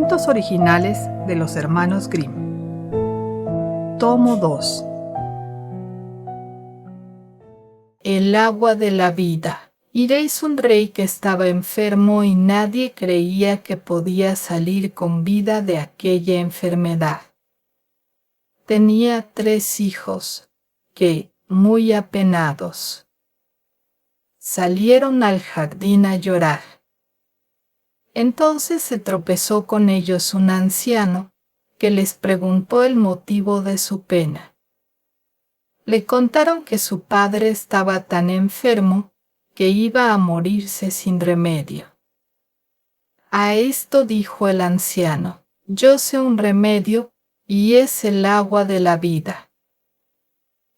Cuentos originales de los hermanos Grimm. Tomo 2. El agua de la vida. Iréis un rey que estaba enfermo y nadie creía que podía salir con vida de aquella enfermedad. Tenía 3 hijos que, muy apenados, salieron al jardín a llorar. Entonces se tropezó con ellos un anciano que les preguntó el motivo de su pena. Le contaron que su padre estaba tan enfermo que iba a morirse sin remedio. A esto dijo el anciano: yo sé un remedio y es el agua de la vida.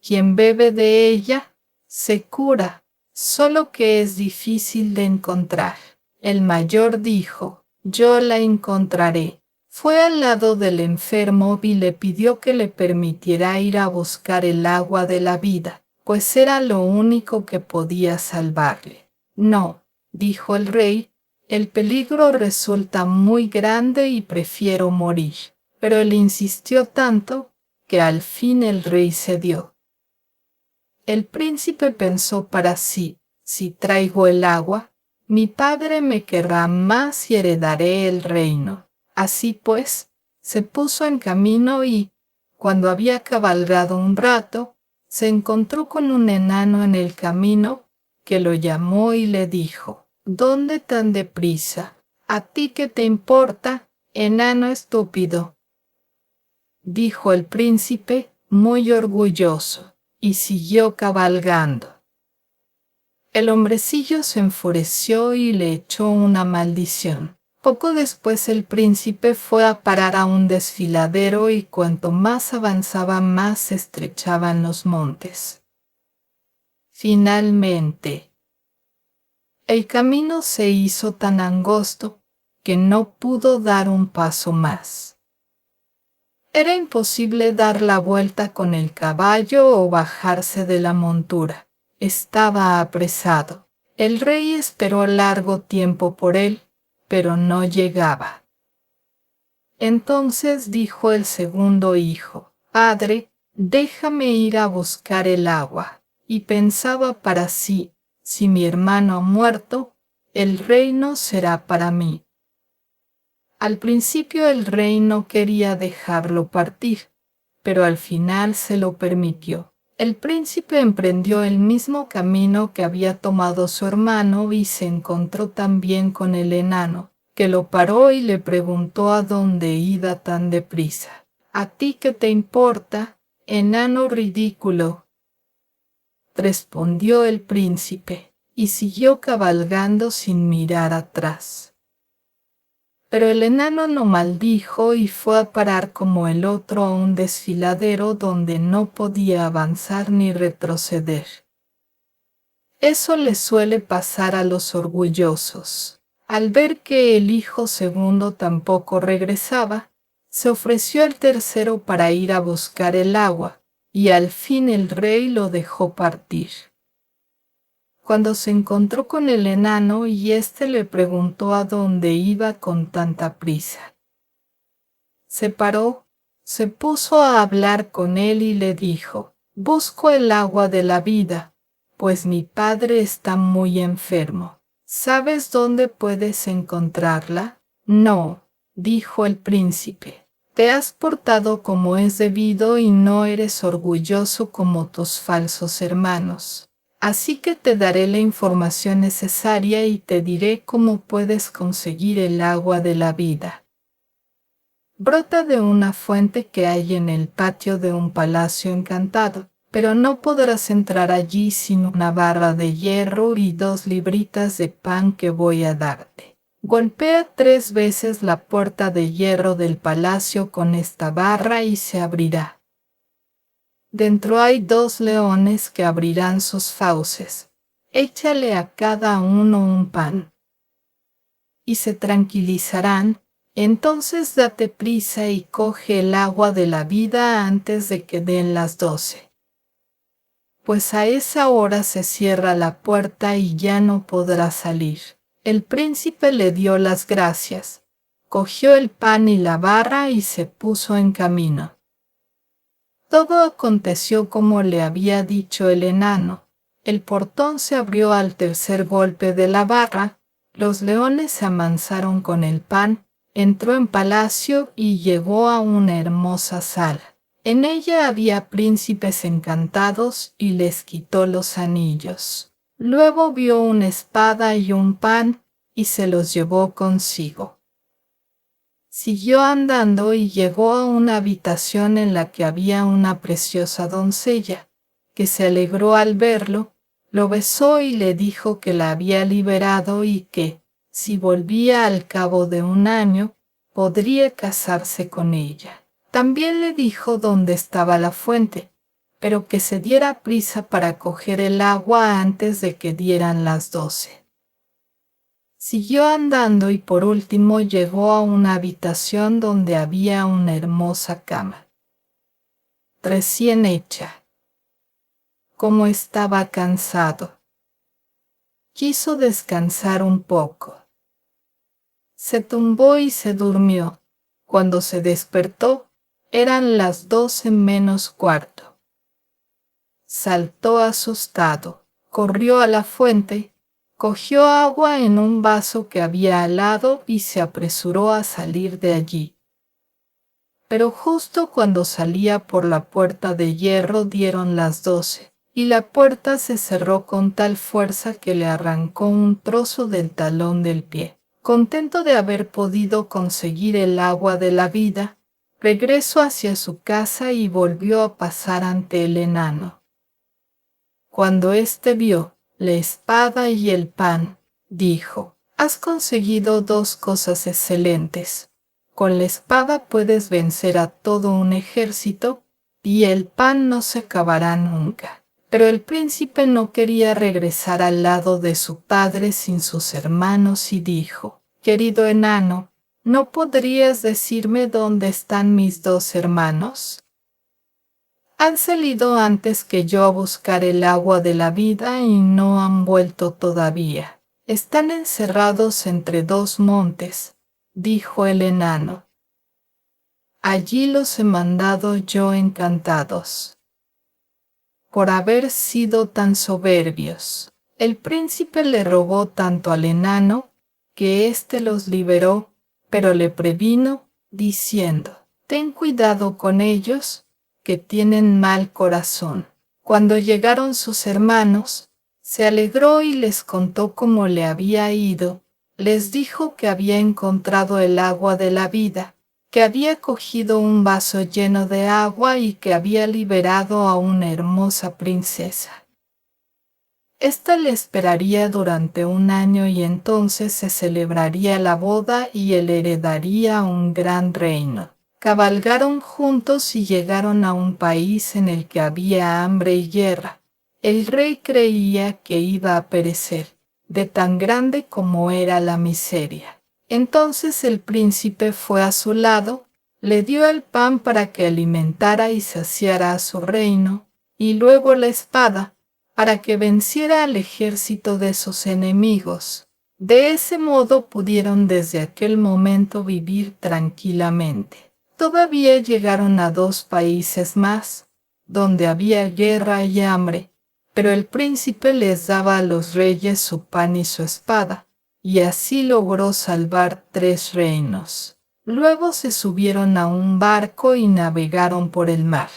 Quien bebe de ella se cura, solo que es difícil de encontrar. El mayor dijo: yo la encontraré. Fue al lado del enfermo y le pidió que le permitiera ir a buscar el agua de la vida, pues era lo único que podía salvarle. No, dijo el rey, el peligro resulta muy grande y prefiero morir. Pero él insistió tanto que al fin el rey cedió. El príncipe pensó para sí: si traigo el agua, mi padre me querrá más y heredaré el reino. Así pues, se puso en camino y, cuando había cabalgado un rato, se encontró con un enano en el camino, que lo llamó y le dijo: ¿dónde tan deprisa? ¿A ti qué te importa, enano estúpido?, dijo el príncipe, muy orgulloso, y siguió cabalgando. El hombrecillo se enfureció y le echó una maldición. Poco después el príncipe fue a parar a un desfiladero y cuanto más avanzaba más se estrechaban los montes. Finalmente, el camino se hizo tan angosto que no pudo dar un paso más. Era imposible dar la vuelta con el caballo o bajarse de la montura. Estaba apresado. El rey esperó largo tiempo por él, pero no llegaba. Entonces dijo el segundo hijo: padre, déjame ir a buscar el agua. Y pensaba para sí: si mi hermano ha muerto, el reino será para mí. Al principio el rey no quería dejarlo partir, pero al final se lo permitió. El príncipe emprendió el mismo camino que había tomado su hermano y se encontró también con el enano, que lo paró y le preguntó a dónde iba tan deprisa. ¿A ti qué te importa, enano ridículo?, respondió el príncipe, y siguió cabalgando sin mirar atrás. Pero el enano no maldijo y fue a parar como el otro a un desfiladero donde no podía avanzar ni retroceder. Eso le suele pasar a los orgullosos. Al ver que el hijo segundo tampoco regresaba, se ofreció el tercero para ir a buscar el agua, y al fin el rey lo dejó partir. Cuando se encontró con el enano y éste le preguntó a dónde iba con tanta prisa, se paró, se puso a hablar con él y le dijo: busco el agua de la vida, pues mi padre está muy enfermo. ¿Sabes dónde puedes encontrarla? No, dijo el príncipe. Te has portado como es debido y no eres orgulloso como tus falsos hermanos. Así que te daré la información necesaria y te diré cómo puedes conseguir el agua de la vida. Brota de una fuente que hay en el patio de un palacio encantado, pero no podrás entrar allí sin una barra de hierro y 2 libritas de pan que voy a darte. Golpea 3 veces la puerta de hierro del palacio con esta barra y se abrirá. Dentro hay 2 leones que abrirán sus fauces. Échale a cada uno un pan, y se tranquilizarán. Entonces date prisa y coge el agua de la vida antes de que den las 12. Pues a esa hora se cierra la puerta y ya no podrá salir. El príncipe le dio las gracias, cogió el pan y la barra y se puso en camino. Todo aconteció como le había dicho el enano. El portón se abrió al tercer golpe de la barra, los leones se amansaron con el pan, entró en palacio y llegó a una hermosa sala. En ella había príncipes encantados y les quitó los anillos. Luego vio una espada y un pan y se los llevó consigo. Siguió andando y llegó a una habitación en la que había una preciosa doncella, que se alegró al verlo, lo besó y le dijo que la había liberado y que, si volvía al cabo de un año, podría casarse con ella. También le dijo dónde estaba la fuente, pero que se diera prisa para coger el agua antes de que dieran las 12. Siguió andando y por último llegó a una habitación donde había una hermosa cama, recién hecha. Como estaba cansado, quiso descansar un poco. Se tumbó y se durmió. Cuando se despertó, eran las 12 menos cuarto. Saltó asustado, corrió a la fuente, cogió agua en un vaso que había al lado y se apresuró a salir de allí. Pero justo cuando salía por la puerta de hierro dieron las 12, y la puerta se cerró con tal fuerza que le arrancó un trozo del talón del pie. Contento de haber podido conseguir el agua de la vida, regresó hacia su casa y volvió a pasar ante el enano. Cuando éste vio la espada y el pan, dijo: «Has conseguido 2 cosas excelentes. Con la espada puedes vencer a todo un ejército y el pan no se acabará nunca». Pero el príncipe no quería regresar al lado de su padre sin sus hermanos y dijo: «Querido enano, ¿no podrías decirme dónde están mis 2 hermanos? Han salido antes que yo a buscar el agua de la vida y no han vuelto todavía. Están encerrados entre 2 montes», dijo el enano. «Allí los he mandado yo encantados». Por haber sido tan soberbios, el príncipe le rogó tanto al enano que éste los liberó, pero le previno, diciendo: «Ten cuidado con ellos, que tienen mal corazón». Cuando llegaron sus hermanos, se alegró y les contó cómo le había ido. Les dijo que había encontrado el agua de la vida, que había cogido un vaso lleno de agua y que había liberado a una hermosa princesa. Esta le esperaría durante un año y entonces se celebraría la boda y él heredaría un gran reino. Cabalgaron juntos y llegaron a un país en el que había hambre y guerra. El rey creía que iba a perecer, de tan grande como era la miseria. Entonces el príncipe fue a su lado, le dio el pan para que alimentara y saciara a su reino, y luego la espada, para que venciera al ejército de sus enemigos. De ese modo pudieron desde aquel momento vivir tranquilamente. Todavía llegaron a 2 países más, donde había guerra y hambre, pero el príncipe les daba a los reyes su pan y su espada, y así logró salvar 3 reinos. Luego se subieron a un barco y navegaron por el mar.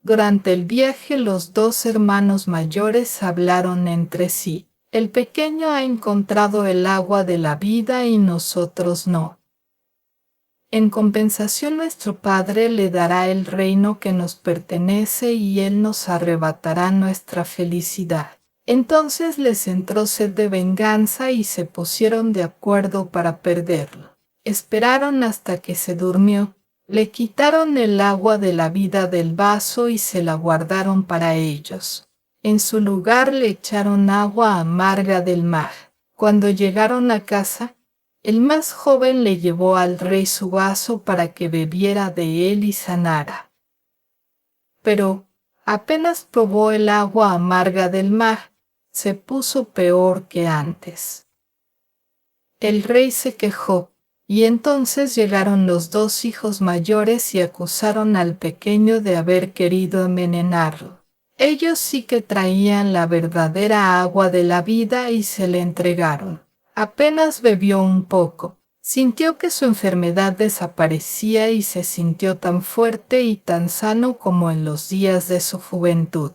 Durante el viaje los 2 hermanos mayores hablaron entre sí: «El pequeño ha encontrado el agua de la vida y nosotros no. En compensación nuestro padre le dará el reino que nos pertenece y él nos arrebatará nuestra felicidad». Entonces les entró sed de venganza y se pusieron de acuerdo para perderlo. Esperaron hasta que se durmió, le quitaron el agua de la vida del vaso y se la guardaron para ellos. En su lugar le echaron agua amarga del mar. Cuando llegaron a casa, el más joven le llevó al rey su vaso para que bebiera de él y sanara. Pero apenas probó el agua amarga del mar, se puso peor que antes. El rey se quejó: Y entonces llegaron los dos hijos mayores y acusaron al pequeño de haber querido envenenarlo. Ellos sí que traían la verdadera agua de la vida y se le entregaron. Apenas bebió un poco. Sintió que su enfermedad desaparecía y se sintió tan fuerte y tan sano como en los días de su juventud.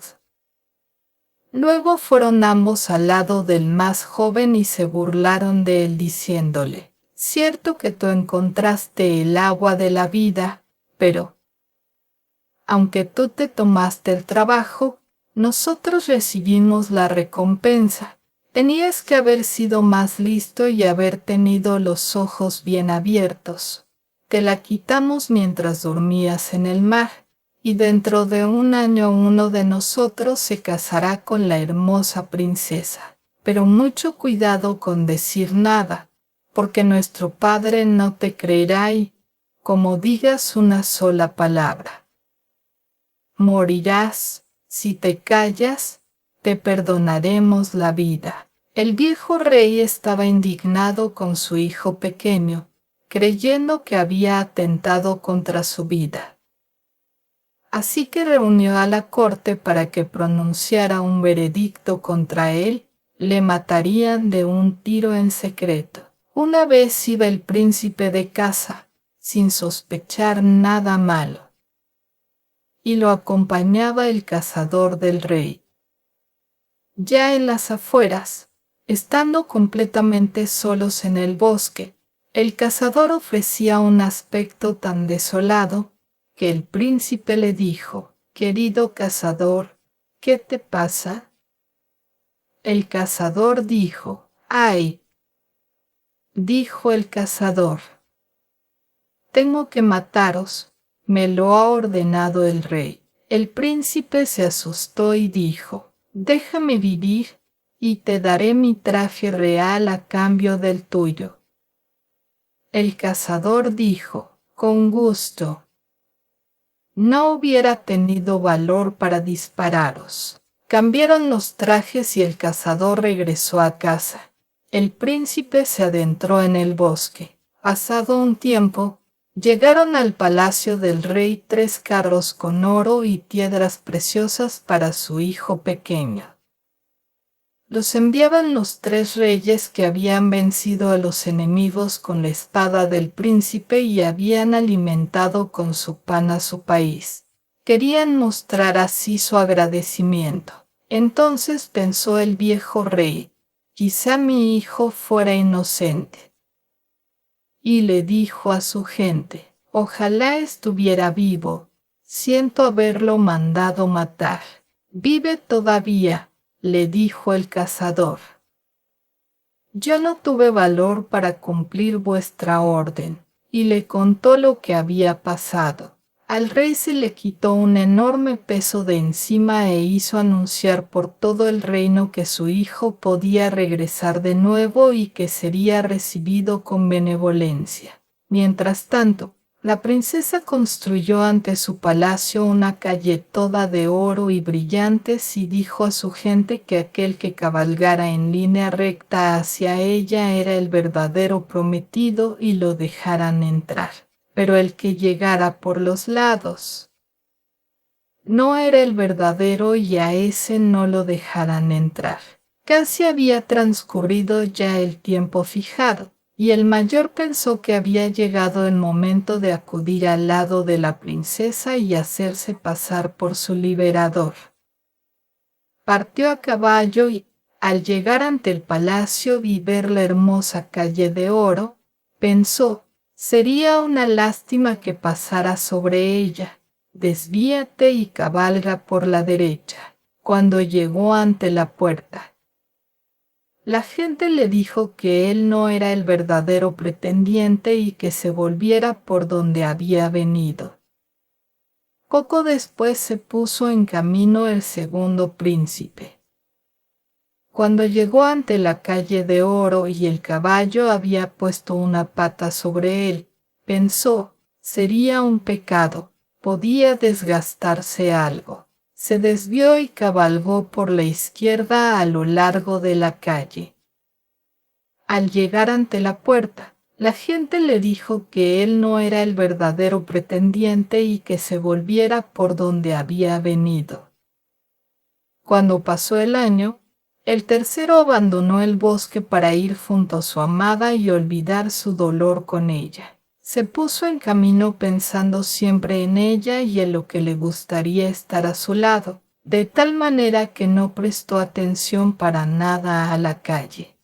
Luego fueron ambos al lado del más joven y se burlaron de él diciéndole: «Cierto que tú encontraste el agua de la vida, pero, aunque tú te tomaste el trabajo, nosotros recibimos la recompensa. Tenías que haber sido más listo y haber tenido los ojos bien abiertos. Te la quitamos mientras dormías en el mar, y dentro de un año uno de nosotros se casará con la hermosa princesa. Pero mucho cuidado con decir nada, porque nuestro padre no te creerá y, como digas una sola palabra, morirás. Si te callas, te perdonaremos la vida». El viejo rey estaba indignado con su hijo pequeño, creyendo que había atentado contra su vida. Así que reunió a la corte para que pronunciara un veredicto contra él. Le matarían de un tiro en secreto. Una vez iba el príncipe de casa, sin sospechar nada malo, y lo acompañaba el cazador del rey. Ya en las afueras, estando completamente solos en el bosque, el cazador ofrecía un aspecto tan desolado que el príncipe le dijo: «Querido cazador, ¿qué te pasa?». El cazador dijo: «¡Ay!». Dijo el cazador: «Tengo que mataros, me lo ha ordenado el rey». El príncipe se asustó y dijo: «Déjame vivir, y te daré mi traje real a cambio del tuyo». El cazador dijo: «Con gusto». No hubiera tenido valor para dispararos. Cambiaron los trajes y el cazador regresó a casa. El príncipe se adentró en el bosque. Pasado un tiempo, llegaron al palacio del rey 3 carros con oro y piedras preciosas para su hijo pequeño. Los enviaban los 3 reyes que habían vencido a los enemigos con la espada del príncipe y habían alimentado con su pan a su país. Querían mostrar así su agradecimiento. Entonces pensó el viejo rey: «Quizá mi hijo fuera inocente». Y le dijo a su gente: «Ojalá estuviera vivo. Siento haberlo mandado matar». «Vive todavía», le dijo el cazador. «Yo no tuve valor para cumplir vuestra orden». Y le contó lo que había pasado. Al rey se le quitó un enorme peso de encima e hizo anunciar por todo el reino que su hijo podía regresar de nuevo y que sería recibido con benevolencia. Mientras tanto, la princesa construyó ante su palacio una calle toda de oro y brillantes y dijo a su gente que aquel que cabalgara en línea recta hacia ella era el verdadero prometido y lo dejaran entrar. Pero el que llegara por los lados no era el verdadero y a ese no lo dejaran entrar. Casi había transcurrido ya el tiempo fijado, y el mayor pensó que había llegado el momento de acudir al lado de la princesa y hacerse pasar por su liberador. Partió a caballo y, al llegar ante el palacio y ver la hermosa calle de oro, pensó: «Sería una lástima que pasara sobre ella. Desvíate y cabalga por la derecha». Cuando llegó ante la puerta, la gente le dijo que él no era el verdadero pretendiente y que se volviera por donde había venido. Poco después se puso en camino el segundo príncipe. Cuando llegó ante la calle de oro y el caballo había puesto una pata sobre él, pensó: «Sería un pecado, podía desgastarse algo». Se desvió y cabalgó por la izquierda a lo largo de la calle. Al llegar ante la puerta, La gente le dijo que él no era el verdadero pretendiente y que se volviera por donde había venido. Cuando pasó el año, el tercero abandonó el bosque para ir junto a su amada y olvidar su dolor con ella. Se puso en camino pensando siempre en ella y en lo que le gustaría estar a su lado, de tal manera que no prestó atención para nada a la calle.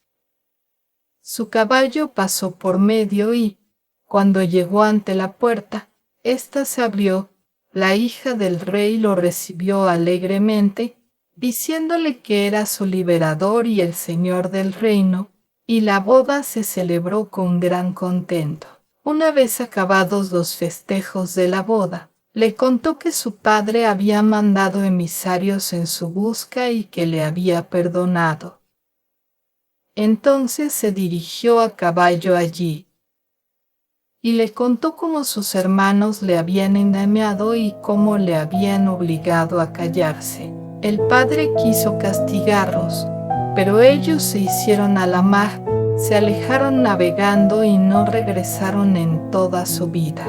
Su caballo pasó por medio y, cuando llegó ante la puerta, ésta se abrió, la hija del rey lo recibió alegremente, diciéndole que era su liberador y el señor del reino, y la boda se celebró con gran contento. Una vez acabados los festejos de la boda, le contó que su padre había mandado emisarios en su busca y que le había perdonado. Entonces se dirigió a caballo allí, y le contó cómo sus hermanos le habían engañado y cómo le habían obligado a callarse. El padre quiso castigarlos, pero ellos se hicieron a la mar, se alejaron navegando y no regresaron en toda su vida.